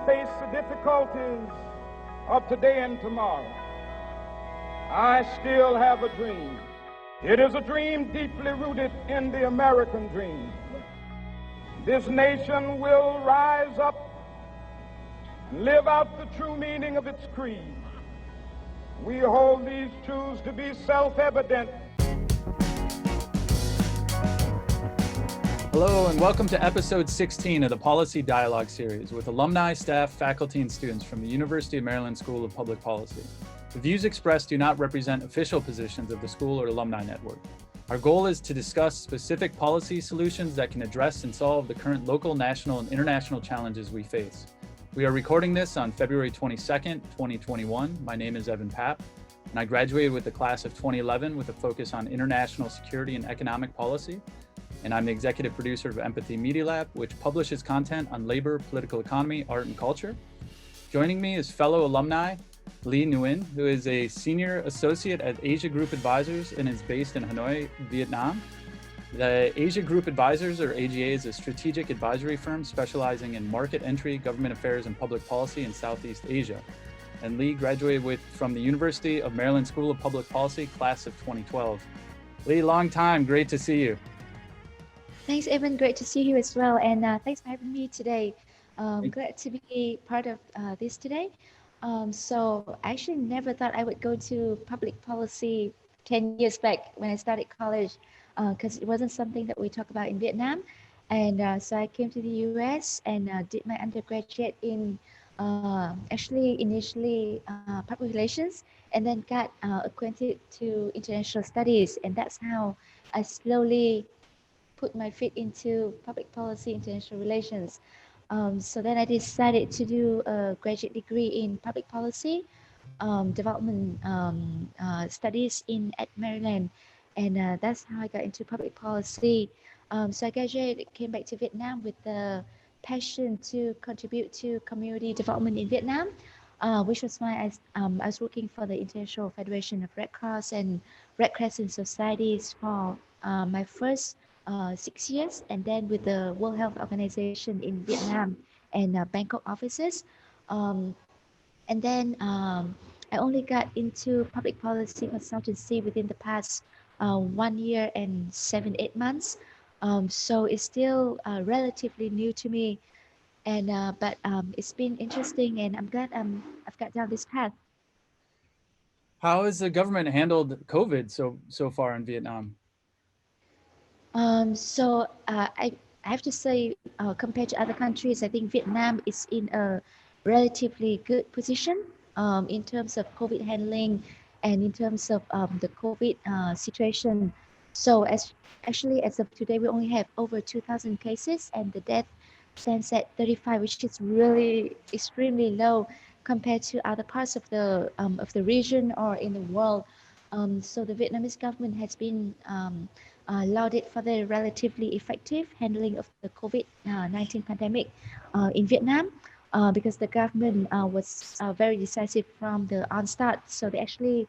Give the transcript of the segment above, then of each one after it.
face the difficulties of today and tomorrow, I still have a dream. It is a dream deeply rooted in the American dream. This nation will rise up and live out the true meaning of its creed. We hold these truths to be self-evident. Hello and welcome to episode 16 of the Policy Dialogue series with alumni, staff, faculty, and students from the University of Maryland School of Public Policy. The views expressed do not represent official positions of the school or alumni network. Our goal is to discuss specific policy solutions that can address and solve the current local, national, and international challenges we face. We are recording this on February 22nd, 2021. My name is Evan Papp, and I graduated with the class of 2011 with a focus on international security and economic policy. And I'm the executive producer of Empathy Media Lab, which publishes content on labor, political economy, art, and culture. Joining me is fellow alumni, Ly Nguyen, who is a senior associate at Asia Group Advisors and is based in Hanoi, Vietnam. The Asia Group Advisors, or AGA, is a strategic advisory firm specializing in market entry, government affairs, and public policy in Southeast Asia. And Ly graduated from the University of Maryland School of Public Policy, class of 2012. Ly, long time, great to see you. Thanks, Evan. Great to see you as well. And thanks for having me today. Glad to be part of this today. So I actually never thought I would go to public policy 10 years back when I started college, because it wasn't something that we talk about in Vietnam. And so I came to the US and did my undergraduate in initially public relations, and then got acquainted to international studies. And that's how I slowly put my feet into public policy, international relations. So then I decided to do a graduate degree in public policy, development studies at Maryland. And that's how I got into public policy. So I graduated, came back to Vietnam with the passion to contribute to community development in Vietnam, which was why I was working for the International Federation of Red Cross and Red Crescent Societies for my first 6 years, and then with the World Health Organization in Vietnam and Bangkok offices. And then I only got into public policy consultancy within the past 1 year and 7-8 months. So it's still relatively new to me, and but it's been interesting, and I'm glad I've got down this path. How has the government handled COVID so far in Vietnam? So I have to say, compared to other countries, I think Vietnam is in a relatively good position in terms of COVID handling and in terms of the COVID situation. So as of today, we only have over 2,000 cases, and the death stands at 35, which is really extremely low compared to other parts of the region or in the world. So the Vietnamese government has been lauded for the relatively effective handling of the COVID-19 pandemic in Vietnam, because the government was very decisive from the onstart. So they actually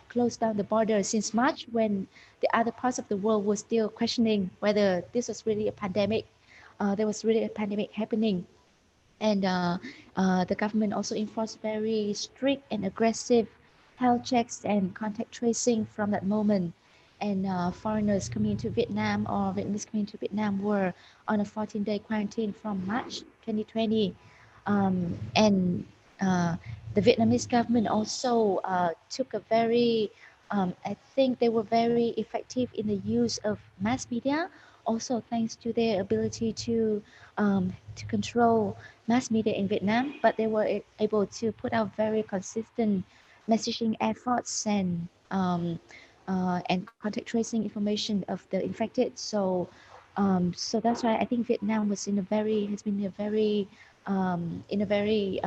closed down the border since March, when the other parts of the world were still questioning whether this was really a pandemic. There was really a pandemic happening. And the government also enforced very strict and aggressive health checks and contact tracing from that moment. And foreigners coming into Vietnam or Vietnamese coming into Vietnam were on a 14-day quarantine from March 2020. And the Vietnamese government also took a very, I think they were very effective in the use of mass media, also thanks to their ability to control mass media in Vietnam, but they were able to put out very consistent messaging efforts and contact tracing information of the infected. So that's why I think Vietnam has been in a very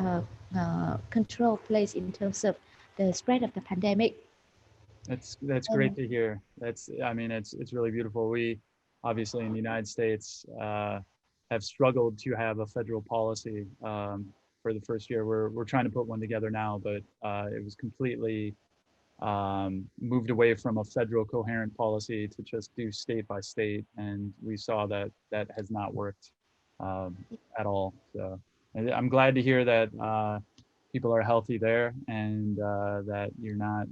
controlled place in terms of the spread of the pandemic. That's great to hear. It's really beautiful. We obviously in the United States have struggled to have a federal policy for the first year. We're trying to put one together now, but it was completely moved away from a federal coherent policy to just do state by state, and we saw that has not worked at all. So I'm glad to hear that people are healthy there, and that you're not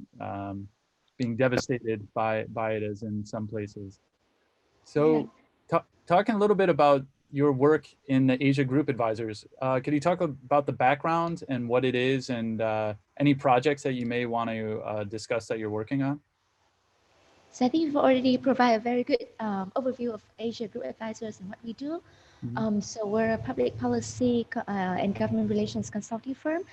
being devastated by it as in some places. Yeah. So, talking a little bit about your work in the Asia Group Advisors, could you talk about the background and what it is, and any projects that you may want to discuss that you're working on? So I think you've already provided a very good overview of Asia Group Advisors and what we do. Mhm. So we're a public policy and government relations consulting firm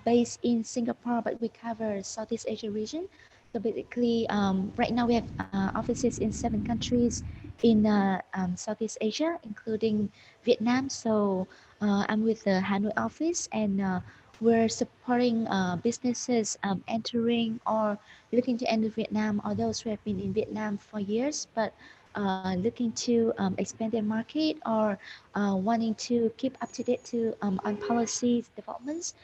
based in Singapore, but we cover Southeast Asia region. So basically, right now we have offices in 7 countries in Southeast Asia, including Vietnam. So I'm with the Hanoi office, and we're supporting businesses entering or looking to enter Vietnam, or those who have been in Vietnam for years, but looking to expand their market, or wanting to keep up to date on policies developments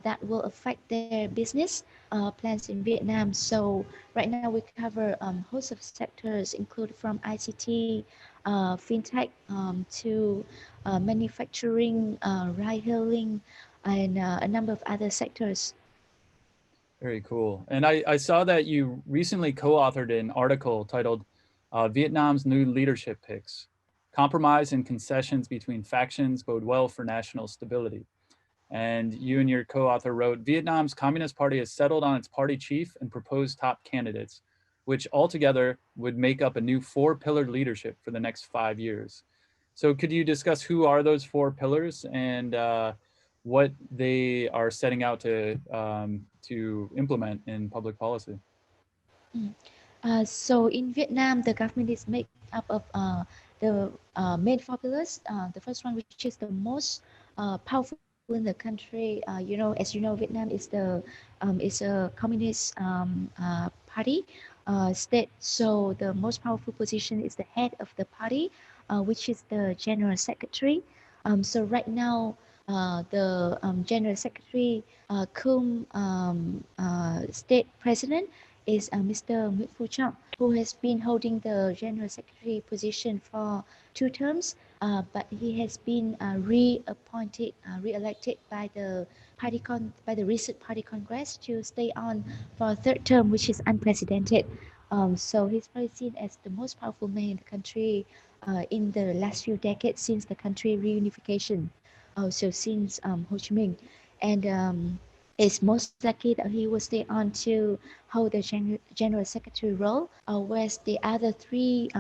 that will affect their business plans in Vietnam. So right now we cover host of sectors, include from ICT, fintech, to manufacturing, ride hailing, and a number of other sectors. Very cool. And I saw that you recently co-authored an article titled Vietnam's New Leadership Picks: Compromise and Concessions Between Factions Bode Well for National Stability. And you and your co-author wrote, Vietnam's Communist Party has settled on its party chief and proposed top candidates, which altogether would make up a new 4-pillared leadership for the next 5 years. So could you discuss who are those 4 pillars, and what they are setting out to implement in public policy? Mm. So in Vietnam, the government is made up of the main 4 pillars. The first one, which is the most powerful in the country, as you know, Vietnam is a communist party state. So the most powerful position is the head of the party, which is the general secretary. So right now, the general secretary, cum state president, is Mr. Nguyễn Phú Trọng, who has been holding the General Secretary position for 2 terms, but he has been reappointed, re-elected by the by the recent Party Congress to stay on for a 3rd term, which is unprecedented. So he's probably seen as the most powerful man in the country in the last few decades since the country reunification. So since Ho Chi Minh, and it's most likely that he will stay on to hold the general secretary role, whereas the other 3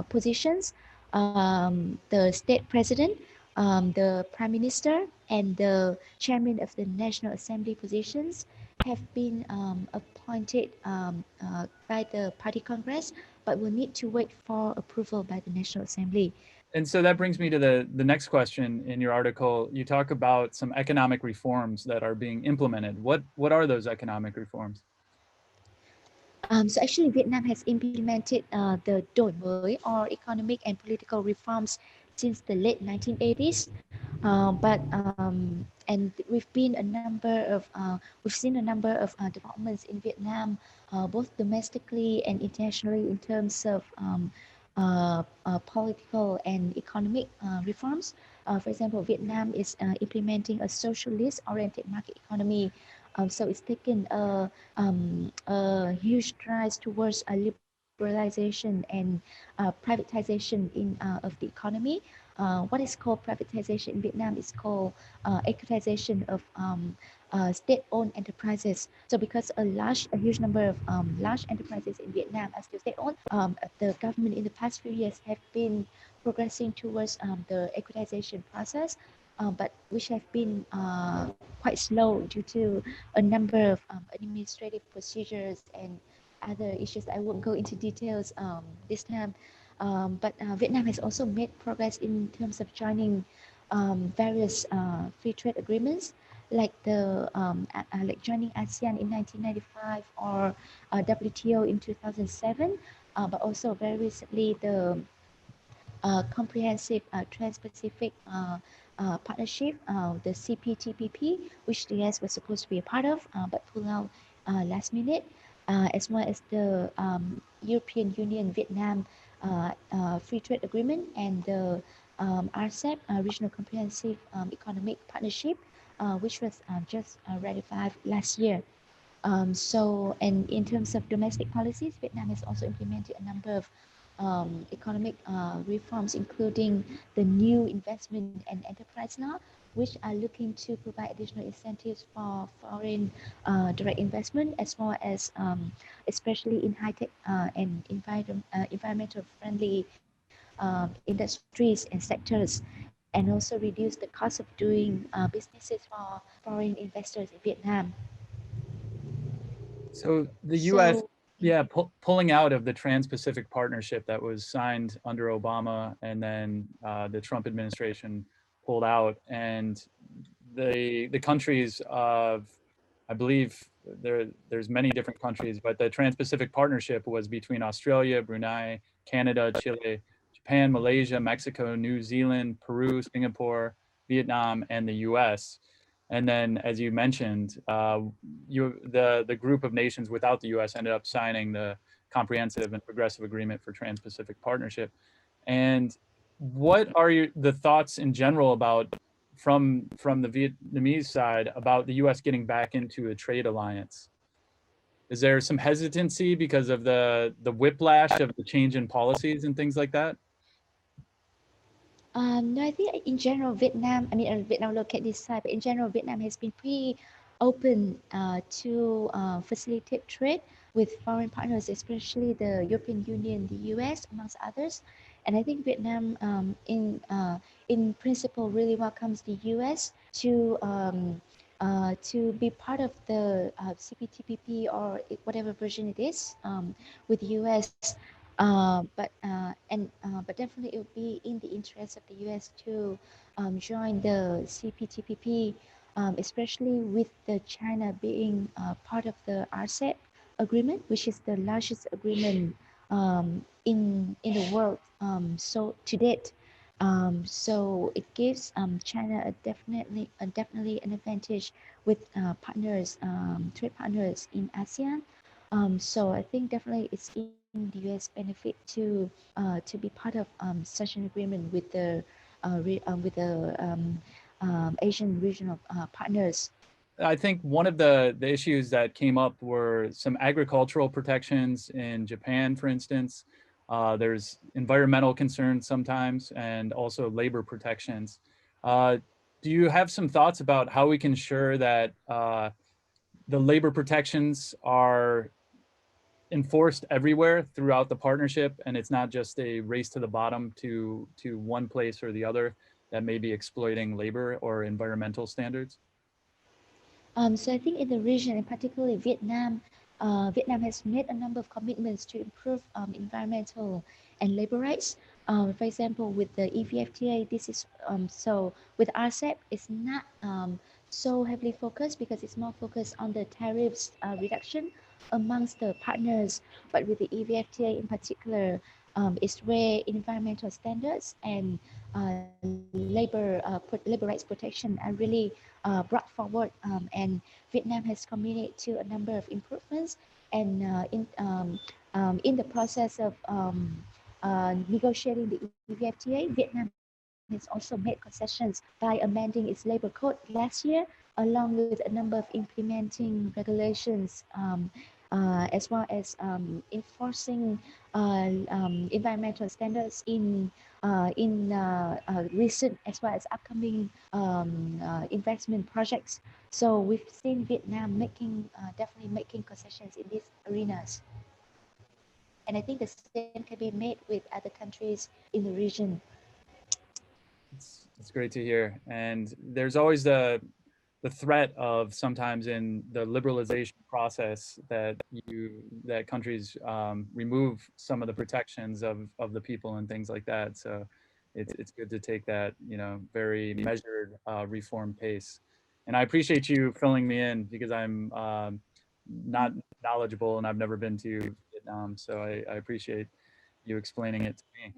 positions, the state president, the prime minister, and the chairman of the National Assembly positions, have been appointed by the party congress, but will need to wait for approval by the National Assembly. And so that brings me to the next question. In your article, you talk about some economic reforms that are being implemented. What are those economic reforms? So actually, Vietnam has implemented the đổi mới, or economic and political reforms, since the late 1980s. And we've seen a number of developments in Vietnam, both domestically and internationally, in terms of political and economic reforms. For example, Vietnam is implementing a socialist-oriented market economy. So it's taken a huge strides towards a liberalization and privatization of the economy. What is called privatization in Vietnam is called equitization of state-owned enterprises. So because a huge number of large enterprises in Vietnam are still state-owned, the government in the past few years have been progressing towards the equitization process, but which have been quite slow due to a number of administrative procedures and other issues. I won't go into details this time. But Vietnam has also made progress in terms of joining various free trade agreements, like like joining ASEAN in 1995, or WTO in 2007, but also very recently the comprehensive Trans-Pacific Partnership, the CPTPP, which the US was supposed to be a part of, but pulled out last minute, as well as the European Union Vietnam Free Trade Agreement, and the RCEP, Regional Comprehensive Economic Partnership, which was just ratified last year. And in terms of domestic policies, Vietnam has also implemented a number of economic reforms, including the new investment and enterprise law, which are looking to provide additional incentives for foreign direct investment, as well as especially in high-tech and environmental friendly industries and sectors, and also reduce the cost of doing businesses for foreign investors in Vietnam. So the U.S., So yeah, pulling out of the Trans-Pacific Partnership that was signed under Obama, and then the Trump administration pulled out, and the countries of, I believe there's many different countries, but the Trans-Pacific Partnership was between Australia, Brunei, Canada, Chile, Japan, Malaysia, Mexico, New Zealand, Peru, Singapore, Vietnam, and the U.S. And then, as you mentioned, the group of nations without the U.S. ended up signing the Comprehensive and Progressive Agreement for Trans-Pacific Partnership. And what are the thoughts in general about from the Vietnamese side about the U.S. getting back into a trade alliance? Is there some hesitancy because of the whiplash of the change in policies and things like that? No, I think in general, Vietnam, I mean, Vietnam look at this side, but in general, Vietnam has been pretty open to facilitate trade with foreign partners, especially the European Union, the US, amongst others. And I think Vietnam, in principle, really welcomes the US to be part of the CPTPP or whatever version it is with the US. But definitely it would be in the interest of the US to join the CPTPP, especially with the China being part of the RCEP agreement, which is the largest agreement in the world so to date. So it gives China definitely an advantage with partners, trade partners in ASEAN. So I think definitely it's in the US benefit to be part of such an agreement with the Asian regional partners. I think one of the issues that came up were some agricultural protections in Japan, for instance. There's environmental concerns sometimes, and also labor protections. Uh, do you have some thoughts about how we can ensure that the labor protections are enforced everywhere throughout the partnership, and it's not just a race to the bottom to one place or the other that may be exploiting labor or environmental standards? So I think in the region, and particularly Vietnam, Vietnam has made a number of commitments to improve environmental and labor rights. For example, with the EVFTA, this is so with RCEP, it's not so heavily focused because it's more focused on the tariffs reduction amongst the partners. But with the EVFTA in particular, it's where environmental standards and labor rights protection are really brought forward, and Vietnam has committed to a number of improvements. And in the process of negotiating the EVFTA, Vietnam has also made concessions by amending its labor code last year, along with a number of implementing regulations, as well as enforcing environmental standards in recent as well as upcoming investment projects. So we've seen Vietnam definitely making concessions in these arenas. And I think the same can be made with other countries in the region. It's great to hear. And there's always the threat of sometimes in the liberalization process that countries remove some of the protections of the people and things like that. So it's good to take that, very measured reform pace. And I appreciate you filling me in because I'm not knowledgeable and I've never been to Vietnam. So I appreciate you explaining it to me.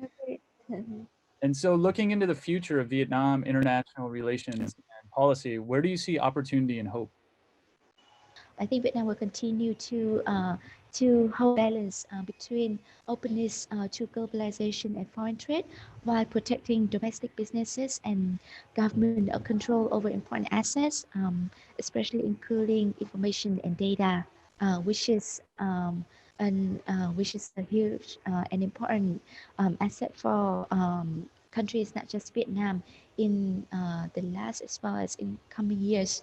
Okay. And so looking into the future of Vietnam international relations and policy, where do you see opportunity and hope? I think Vietnam will continue to hold balance between openness to globalization and foreign trade, while protecting domestic businesses and government control over important assets, especially including information and data, which is a huge and important asset for countries, not just Vietnam, in the last as well as in coming years.